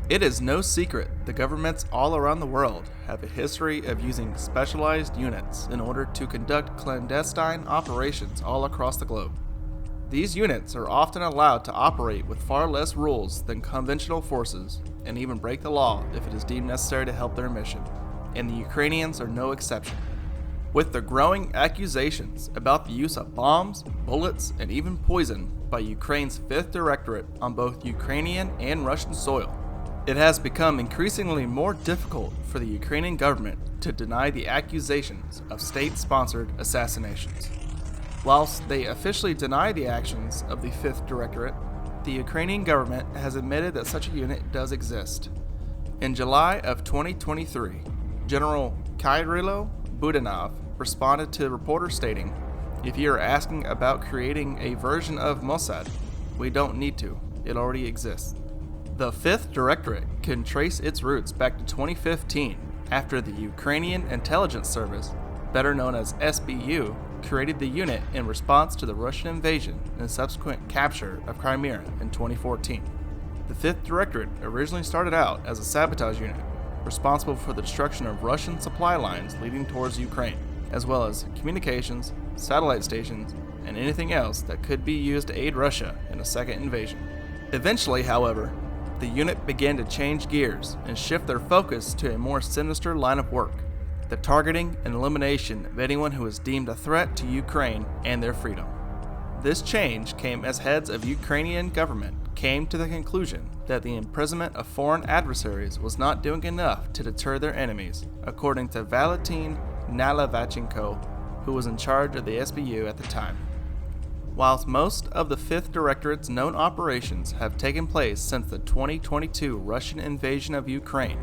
It is no secret the governments all around the world have a history of using specialized units in order to conduct clandestine operations all across the globe. These units are often allowed to operate with far less rules than conventional forces and even break the law if it is deemed necessary to help their mission, and the Ukrainians are no exception. With the growing accusations about the use of bombs, bullets, and even poison by Ukraine's 5th Directorate on both Ukrainian and Russian soil, it has become increasingly more difficult for the Ukrainian government to deny the accusations of state-sponsored assassinations. Whilst they officially deny the actions of the 5th Directorate, the Ukrainian government has admitted that such a unit does exist. In July of 2023, General Kyrilo Budanov responded to reporters stating, "If you are asking about creating a version of Mossad, we don't need to. It already exists." The 5th Directorate can trace its roots back to 2015 after the Ukrainian Intelligence Service, better known as SBU, created the unit in response to the Russian invasion and subsequent capture of Crimea in 2014. The 5th Directorate originally started out as a sabotage unit, responsible for the destruction of Russian supply lines leading towards Ukraine, as well as communications, satellite stations, and anything else that could be used to aid Russia in a second invasion. Eventually, however, the unit began to change gears and shift their focus to a more sinister line of work, the targeting and elimination of anyone who is deemed a threat to Ukraine and their freedom. This change came as heads of Ukrainian government came to the conclusion that the imprisonment of foreign adversaries was not doing enough to deter their enemies, according to Valentin Nalyvachenko, who was in charge of the SBU at the time. Whilst most of the 5th Directorate's known operations have taken place since the 2022 Russian invasion of Ukraine,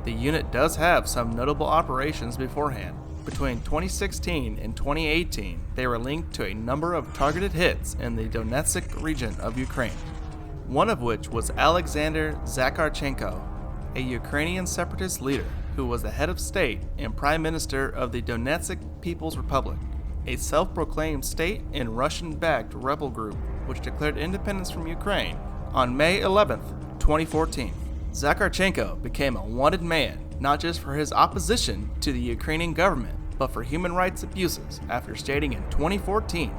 the unit does have some notable operations beforehand. Between 2016 and 2018, they were linked to a number of targeted hits in the Donetsk region of Ukraine, one of which was Alexander Zakharchenko, a Ukrainian separatist leader who was the head of state and prime minister of the Donetsk People's Republic, a self-proclaimed state and Russian-backed rebel group which declared independence from Ukraine on May 11, 2014. Zakharchenko became a wanted man not just for his opposition to the Ukrainian government, but for human rights abuses after stating in 2014,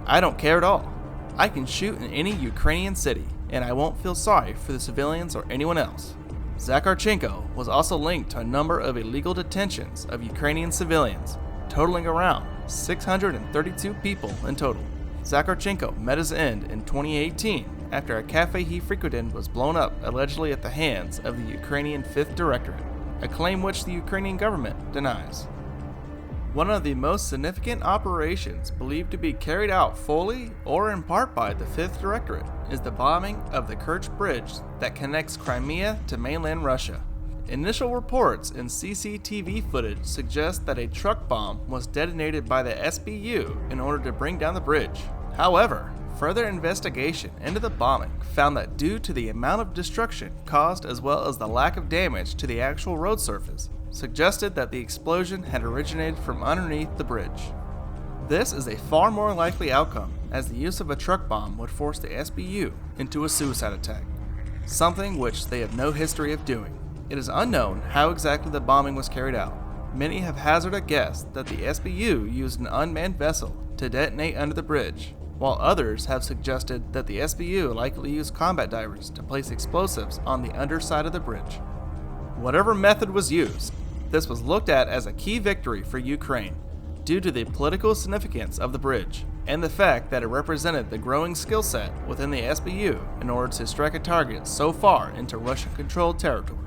"I don't care at all. I can shoot in any Ukrainian city, and I won't feel sorry for the civilians or anyone else." Zakharchenko was also linked to a number of illegal detentions of Ukrainian civilians, totaling around 632 people in total. Zakharchenko met his end in 2018 after a cafe he frequented was blown up allegedly at the hands of the Ukrainian 5th Directorate, a claim which the Ukrainian government denies. One of the most significant operations believed to be carried out fully or in part by the 5th Directorate is the bombing of the Kerch Bridge that connects Crimea to mainland Russia. Initial reports and CCTV footage suggest that a truck bomb was detonated by the SBU in order to bring down the bridge. However, further investigation into the bombing found that due to the amount of destruction caused as well as the lack of damage to the actual road surface, suggested that the explosion had originated from underneath the bridge. This is a far more likely outcome, as the use of a truck bomb would force the SBU into a suicide attack, something which they have no history of doing. It is unknown how exactly the bombing was carried out. Many have hazarded a guess that the SBU used an unmanned vessel to detonate under the bridge, while others have suggested that the SBU likely used combat divers to place explosives on the underside of the bridge. Whatever method was used, this was looked at as a key victory for Ukraine due to the political significance of the bridge and the fact that it represented the growing skill set within the SBU in order to strike a target so far into Russian-controlled territory.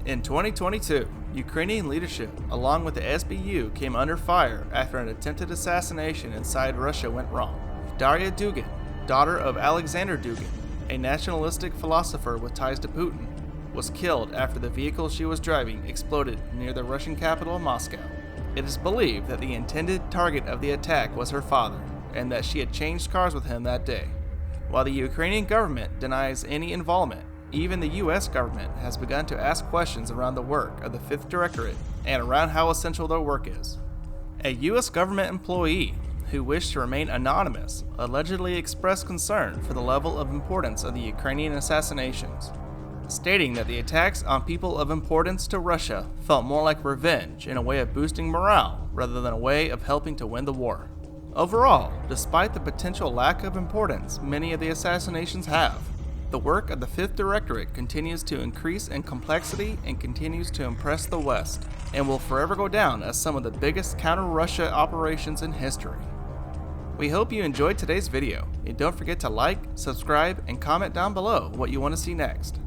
In 2022, Ukrainian leadership, along with the SBU, came under fire after an attempted assassination inside Russia went wrong. Daria Dugin, daughter of Alexander Dugin, a nationalistic philosopher with ties to Putin, was killed after the vehicle she was driving exploded near the Russian capital, Moscow. It is believed that the intended target of the attack was her father, and that she had changed cars with him that day. While the Ukrainian government denies any involvement, even the U.S. government has begun to ask questions around the work of the 5th Directorate and around how essential their work is. A U.S. government employee who wished to remain anonymous allegedly expressed concern for the level of importance of the Ukrainian assassinations. stating that the attacks on people of importance to Russia felt more like revenge and a way of boosting morale rather than a way of helping to win the war. Overall, despite the potential lack of importance many of the assassinations have, the work of the 5th Directorate continues to increase in complexity and continues to impress the West, and will forever go down as some of the biggest counter-Russia operations in history. We hope you enjoyed today's video, and don't forget to like, subscribe, and comment down below what you want to see next.